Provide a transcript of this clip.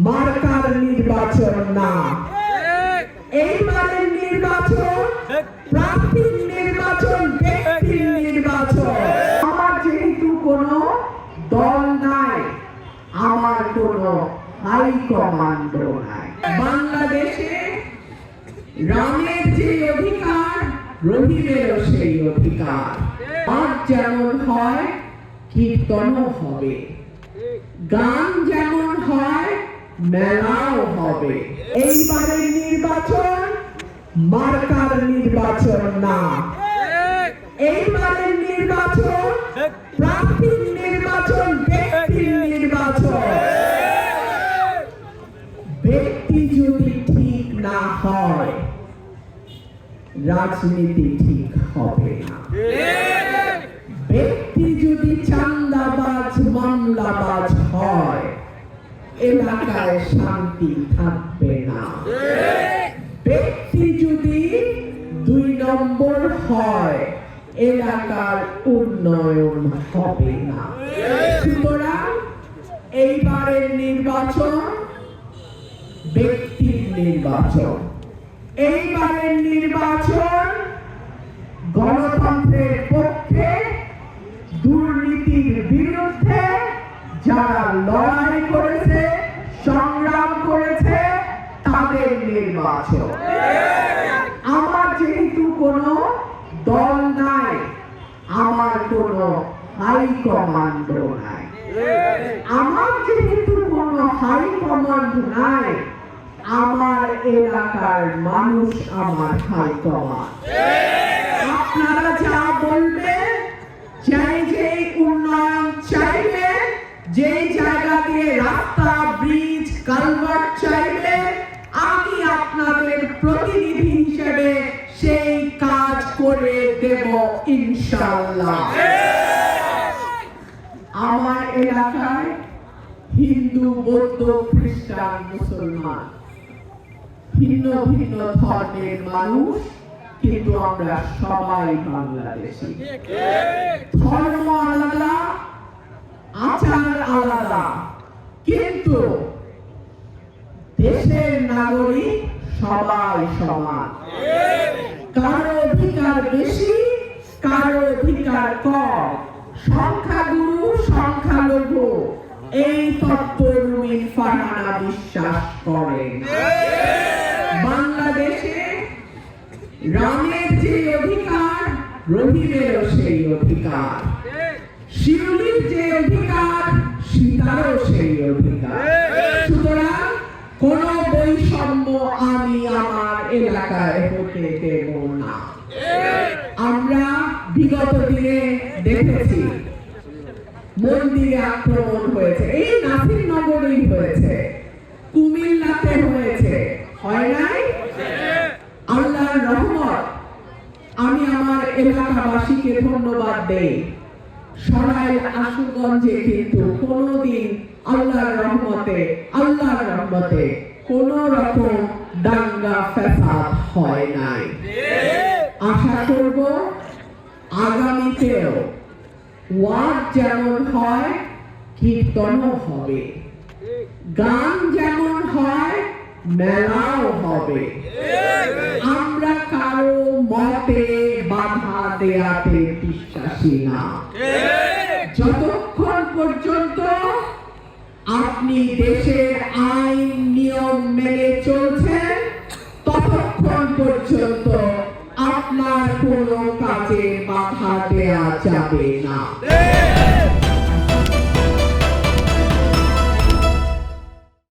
Marker নির্বাচন না। এইবারের নির্বাচন প্রার্থীর নির্বাচন, ব্যক্তির নির্বাচন। আমার যেহেতু কোনো দল নাই, আমার কোনো হাইকমান্ড নাই। বাংলাদেশে রামের যে অধিকার, রহিমেরও সেই অধিকার। আর যেমন হয় কীর্তনও হবে, গান যেমন হয় মেলাও হবে। এইবারের নির্বাচন মার্কার নির্বাচন না। এইবারের নির্বাচন প্রার্থীর নির্বাচন, ব্যক্তির নির্বাচন। ব্যক্তি যদি ঠিক না হয়, রাজনীতি ঠিক হবে না। ব্যক্তি যদি চাঁদাবাজ, মামলাবাজ হয়, এলাকায় শান্তি থাকবে না। ব্যক্তি যদি 2 নম্বর হয়, এলাকার উন্নয়ন হবে না। সুতরাং এইবারের নির্বাচন ব্যক্তির নির্বাচন। এইবারের নির্বাচন গণতন্ত্রের পক্ষে, দুর্নীতির বিরুদ্ধে যারা লড়াই করেছে, সংগ্রাম করেছে, তাদের নির্বাচন। আমার যেহেতু কোনো দল নাই, আমার কোনো হাইকমান্ড নাই। আমার যেহেতু কোনো হাইকমান্ড নাই, আমার এলাকার মানুষ আমার হাইকমান্ড। আপনারা যা বলবেন, যে উন্নয়ন চাইবেন, যে জায়গা দিয়ে রাস্তা, ব্রিজ, কালভার্ট চাইবেন, আমি আপনাদের প্রতিনিধি হিসেবে সেই কাজ করে দেব ইনশাআল্লাহ। আমার এলাকায় হিন্দু, বৌদ্ধ, খ্রিস্টান, মুসলমান, ভিন্ন ভিন্ন ধর্মের মানুষ, কিন্তু আমরা সবাই বাংলাদেশী। ধর্ম আলাদা, আচার আলাদা, কিন্তু দেশের নাগরিক সবাই সমান। কারো অধিকার বেশি, কারো অধিকার কম, সংখ্যাগুরু সংখ্যালঘু, এই তত্ত্ব রুমিন ফারহানা বিশ্বাস করেন। বাংলাদেশে রামের যে অধিকার, রহিমেরও সেই অধিকার। শিউলির যে অধিকার, সীতারও সেই অধিকার। সুতরাং কোন বৈষম্য আমি আমার এলাকায় হতে দেব না। আমরা বিগত দিনে দেখেছি মন্দিরে আক্রমণ হয়েছে, এই নাসিরনগরেই হয়েছে, কুমিল্লাতে হয়েছে, হয় নাই? আল্লাহর রহমত, আমি আমার এলাকাবাসীকে ধন্যবাদ দেই। সরাইল আশুগঞ্জে কিন্তু কোনোদিন আল্লাহর রহমতে কোন রকম দাঙ্গা ফ্যাসাদ হয় নাই। আশা করব আগামীতেও ওয়াজ যেমন হয়, কীর্তনও হবে, গান যেমন হয়, মেলাও হবে। আমরা কারো মতে বাধা দেয়াতে বিশ্বাসী না। যতক্ষণ পর্যন্ত আপনি দেশের আইন নিয়ম মেনে চলছেন, ততক্ষণ পর্যন্ত আপনার কোনো কাজে বাধা দেয়া যাবে না।